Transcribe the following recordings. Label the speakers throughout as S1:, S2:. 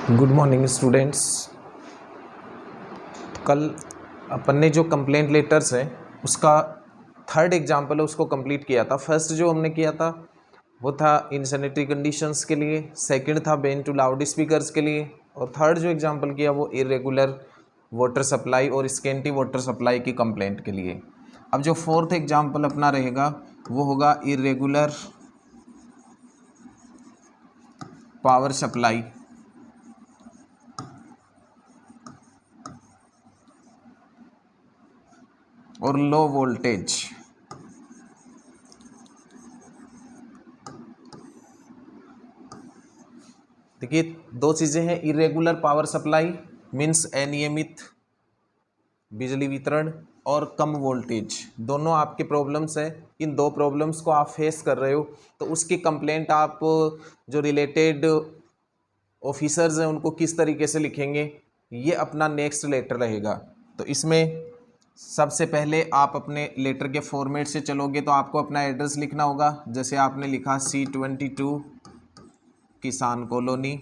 S1: Good morning students. कल अपन ने जो कंप्लेंट लेटर्स है उसका थर्ड एग्जाम्पल है उसको कंप्लीट किया था। फर्स्ट जो हमने किया था वो था इनसैनिटरी कंडीशंस के लिए, सेकंड था बेन टू लाउड स्पीकर्स के लिए, और थर्ड जो एग्जाम्पल किया वो इरेगुलर वाटर सप्लाई और स्केंटी वाटर सप्लाई की कंप्लेंट के लिए। अब जो फोर्थ एग्जाम्पल अपना रहेगा वो होगा इरेगुलर पावर सप्लाई और लो वोल्टेज। देखिए दो चीज़ें हैं, इरेगुलर पावर सप्लाई मीन्स अनियमित बिजली वितरण और कम वोल्टेज, दोनों आपके प्रॉब्लम्स है। इन दो प्रॉब्लम्स को आप फेस कर रहे हो तो उसकी कंप्लेंट आप जो रिलेटेड ऑफिसर्स हैं उनको किस तरीके से लिखेंगे, ये अपना नेक्स्ट लेटर रहेगा। तो इसमें सबसे पहले आप अपने लेटर के फॉर्मेट से चलोगे तो आपको अपना एड्रेस लिखना होगा। जैसे आपने लिखा C22 किसान कॉलोनी,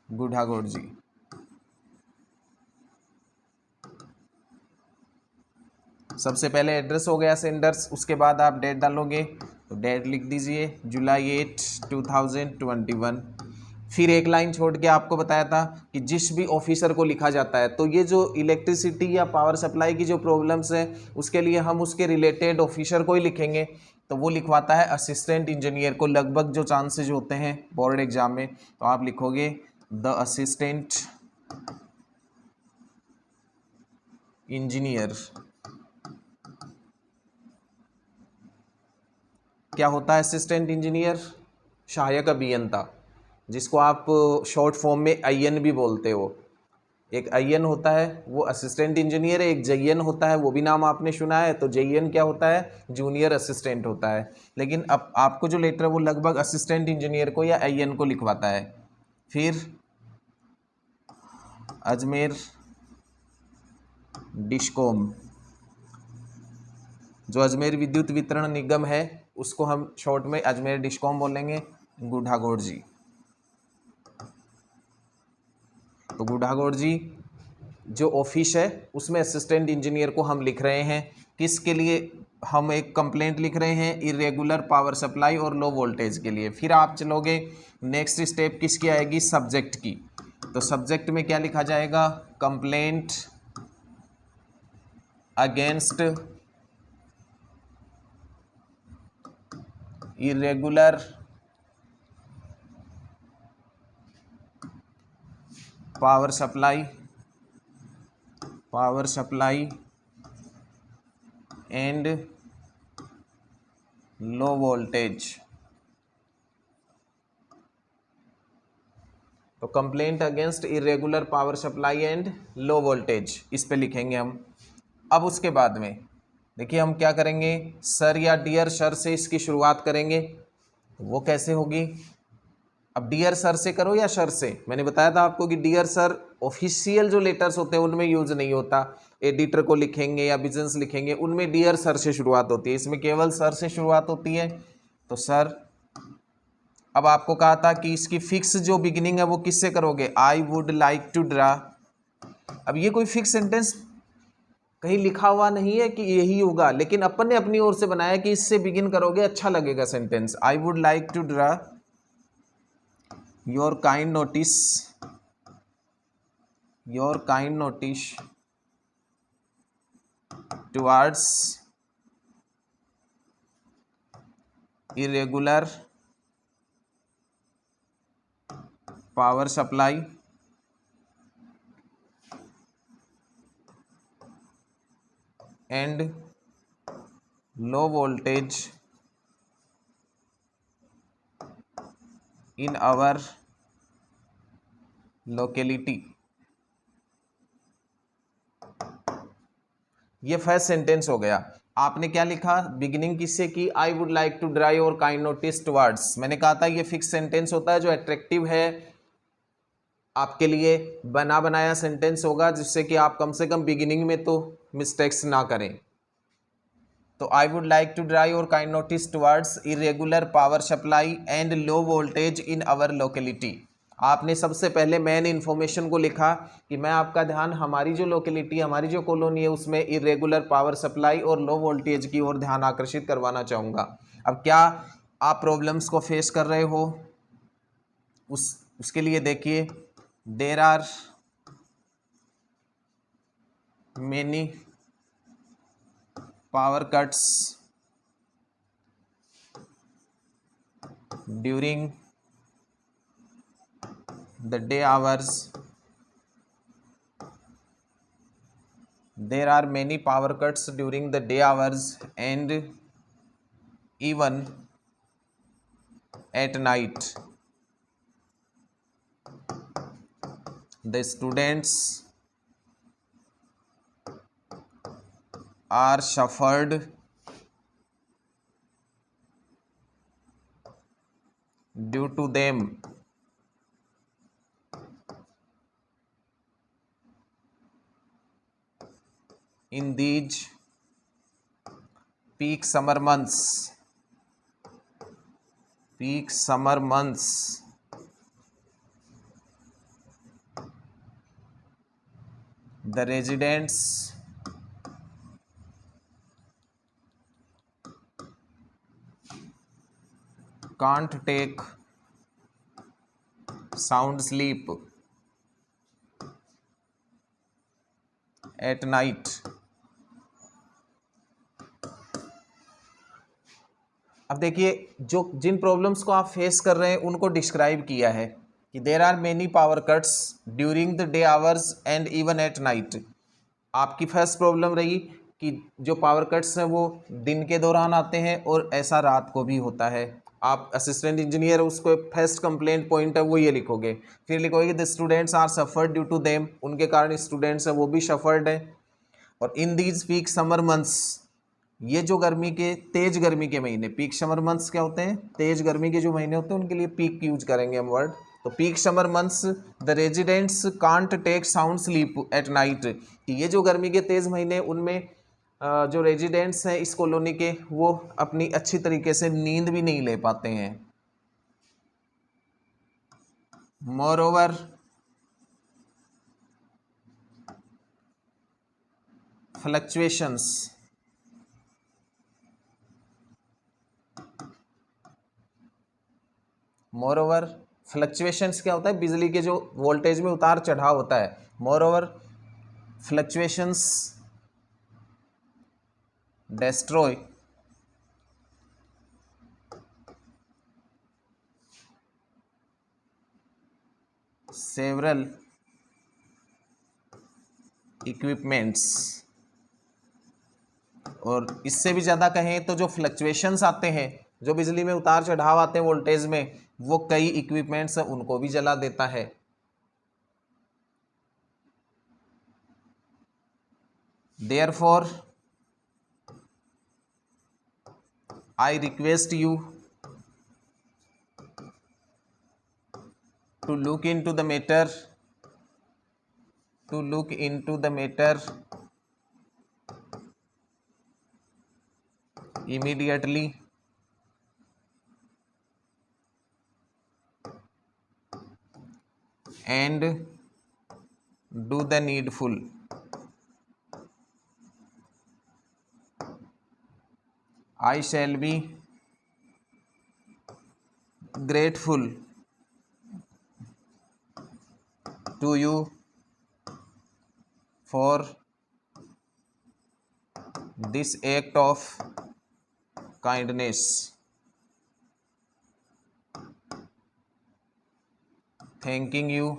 S1: गुढ़ागोड़ जी। सबसे पहले एड्रेस हो गया सेंडर्स, उसके बाद आप डेट डालोगे तो डेट लिख दीजिए जुलाई 8, 2021। फिर एक लाइन छोड़ के आपको बताया था कि जिस भी ऑफिसर को लिखा जाता है तो ये जो इलेक्ट्रिसिटी या पावर सप्लाई की जो प्रॉब्लम्स है उसके लिए हम उसके रिलेटेड ऑफिसर को ही लिखेंगे। तो वो लिखवाता है असिस्टेंट इंजीनियर को। लगभग जो चांसेज होते हैं बोर्ड एग्जाम में तो आप लिखोगे द असिस्टेंट इंजीनियर। क्या होता है असिस्टेंट इंजीनियर? सहायक अभियंता, जिसको आप शॉर्ट फॉर्म में IN भी बोलते हो। एक IN होता है वो असिस्टेंट इंजीनियर है, एक JN होता है वो भी नाम आपने सुना है। तो JN क्या होता है? जूनियर असिस्टेंट होता है। लेकिन अब आपको जो लेटर है वो लगभग असिस्टेंट इंजीनियर को या IN को लिखवाता है। फिर अजमेर डिस्कॉम, जो अजमेर विद्युत वितरण निगम है उसको हम शॉर्ट में अजमेर डिस्कॉम बोलेंगे, गुढ़ागोड़ जी। तो गुढ़ागोड़ जी जो ऑफिस है उसमें असिस्टेंट इंजीनियर को हम लिख रहे हैं। किसके लिए हम एक कंप्लेंट लिख रहे हैं? इरेगुलर पावर सप्लाई और लो वोल्टेज के लिए। फिर आप चलोगे नेक्स्ट स्टेप किसकी आएगी? सब्जेक्ट की। तो सब्जेक्ट में क्या लिखा जाएगा? Complaint against irregular power supply and low voltage. तो complaint against irregular power supply and low voltage, इस पे लिखेंगे हम। अब उसके बाद में देखिए हम क्या करेंगे, सर या डियर सर से इसकी शुरुआत करेंगे। वो कैसे होगी? अब डियर सर से करो या सर से, मैंने बताया था आपको कि डियर सर ऑफिशियल जो लेटर्स होते हैं उनमें यूज नहीं होता। एडिटर को लिखेंगे या बिजनेस लिखेंगे उनमें डियर सर से शुरुआत होती है, इसमें केवल सर से शुरुआत होती है। तो सर, अब आपको कहा था कि इसकी फिक्स जो बिगिनिंग है वो किससे करोगे? I would like to draw. अब ये कोई फिक्स सेंटेंस कहीं लिखा हुआ नहीं है कि यही होगा, लेकिन अपन ने अपनी ओर से बनाया कि इससे बिगिन करोगे अच्छा लगेगा sentence. I would like to draw your kind notice towards irregular power supply and low voltage in our locality। ये फर्स्ट सेंटेंस हो गया। आपने क्या लिखा? बिगिनिंग किससे की? I would like to draw your kind notice towards. मैंने कहा था ये फिक्स सेंटेंस होता है जो अट्रैक्टिव है, आपके लिए बना बनाया सेंटेंस होगा जिससे कि आप कम से कम बिगिनिंग में तो मिस्टेक्स ना करें। तो I would like to draw your kind notice towards irregular power supply and low voltage in our locality. आपने सबसे पहले मेन इन्फॉर्मेशन को लिखा कि मैं आपका ध्यान हमारी जो लोकेलिटी, हमारी जो कॉलोनी है उसमें इरेगुलर पावर सप्लाई और लो वोल्टेज की ओर ध्यान आकर्षित करवाना चाहूँगा। अब क्या आप प्रॉब्लम्स को फेस कर रहे हो, उसके लिए देखिए, there are many power cuts during the day hours. There are many power cuts during the day hours and even at night. The students are suffered due to them. In these peak summer months, the residents can't take sound sleep at night. अब देखिए, जो जिन problems को आप face कर रहे हैं उनको describe किया है कि there are many power cuts during the day hours and even at night. आपकी फर्स्ट प्रॉब्लम रही कि जो पावर कट्स हैं वो दिन के दौरान आते हैं और ऐसा रात को भी होता है। आप असिस्टेंट इंजीनियर, उसको फर्स्ट कंप्लेंट पॉइंट है वो ये लिखोगे। फिर लिखोगे the students are suffered due to them, उनके कारण स्टूडेंट्स हैं वो भी सफर्ड है। और in these peak summer months, ये जो गर्मी के, तेज गर्मी के महीने, पीक समर मंथ्स क्या होते हैं, तेज गर्मी के जो महीने होते हैं उनके लिए पीक यूज करेंगे हम वर्ड। तो peak summer months the residents can't take sound sleep at night, कि ये जो गर्मी के तेज महीने उनमें जो रेजिडेंट्स हैं इस कॉलोनी के, वो अपनी अच्छी तरीके से नींद भी नहीं ले पाते हैं। मोरओवर फ्लक्चुएशंस, मोरओवर फ्लक्चुएशंस क्या होता है, बिजली के जो वोल्टेज में उतार चढ़ाव होता है। Moreover fluctuations destroy several equipments। और इससे भी ज़्यादा कहें तो जो फ्लक्चुएशंस आते हैं, जो बिजली में उतार चढ़ाव आते हैं वोल्टेज में, वो कई इक्विपमेंट्स हैं उनको भी जला देता है। Therefore I request you to look into the matter, immediately and do the needful. I shall be grateful to you for this act of kindness. Thanking you,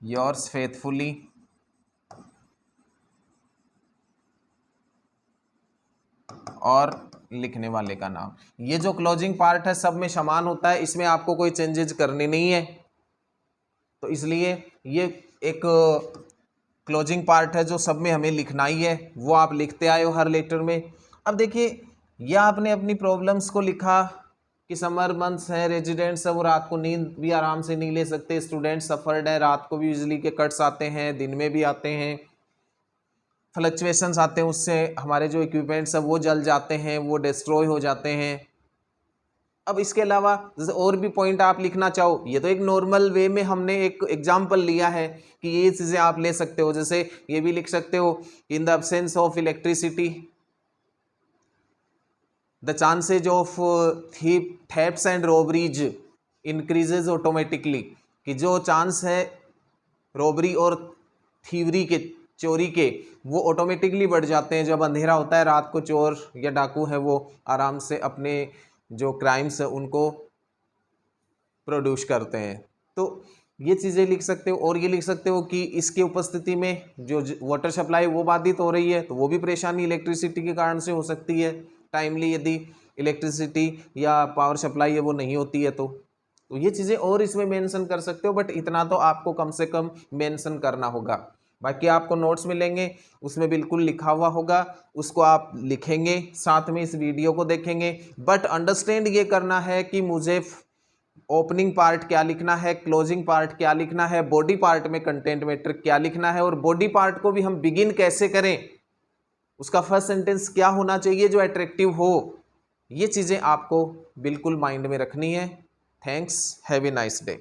S1: yours faithfully, और लिखने वाले का नाम। ये जो क्लोजिंग पार्ट है सब में समान होता है, इसमें आपको कोई चेंजेस करने नहीं है, तो इसलिए ये एक क्लोजिंग पार्ट है जो सब में हमें लिखना ही है, वो आप लिखते आए हो हर लेटर में। अब देखिए, यह आपने अपनी प्रॉब्लम्स को लिखा कि समर मंथ्स हैं, रेजिडेंट्स है वो रात को नींद भी आराम से नहीं ले सकते, स्टूडेंट्स सफर्ड है, रात को भी बिजली के कट्स आते हैं, दिन में भी आते हैं। फ्लक्चुएशंस आते हैं, उससे हमारे जो इक्विपमेंट्स हैं वो जल जाते हैं, वो डिस्ट्रॉय हो जाते हैं। अब इसके अलावा जैसे और भी पॉइंट आप लिखना चाहो, ये तो एक नॉर्मल वे में हमने एक एग्जांपल लिया है कि ये चीज़ें आप ले सकते हो। जैसे ये भी लिख सकते हो, in the absence of electricity the chances of thefts and robberies increases automatically, कि जो चांस है रॉबरी और थीवरी के, चोरी के, वो ऑटोमेटिकली बढ़ जाते हैं जब अंधेरा होता है। रात को चोर या डाकू है वो आराम से अपने जो क्राइम्स है उनको प्रोड्यूस करते हैं। तो ये चीज़ें लिख सकते हो। और ये लिख सकते हो कि इसकी उपस्थिति में जो वाटर सप्लाई वो बाधित हो रही है, तो वो भी परेशानी इलेक्ट्रिसिटी के कारण से हो सकती है टाइमली, यदि इलेक्ट्रिसिटी या पावर सप्लाई है वो नहीं होती है तो ये चीज़ें और इसमें मेंशन कर सकते हो, बट इतना तो आपको कम से कम मेंशन करना होगा। बाकी आपको नोट्स मिलेंगे, उसमें बिल्कुल लिखा हुआ होगा, उसको आप लिखेंगे, साथ में इस वीडियो को देखेंगे। बट अंडरस्टैंड ये करना है कि मुझे ओपनिंग पार्ट क्या लिखना है, क्लोजिंग पार्ट क्या लिखना है, बॉडी पार्ट में कंटेंट मैट्रिक क्या लिखना है, और बॉडी पार्ट को भी हम बिगिन कैसे करें, उसका फर्स्ट सेंटेंस क्या होना चाहिए जो अट्रैक्टिव हो। ये चीज़ें आपको बिल्कुल माइंड में रखनी है। Thanks, have a nice day.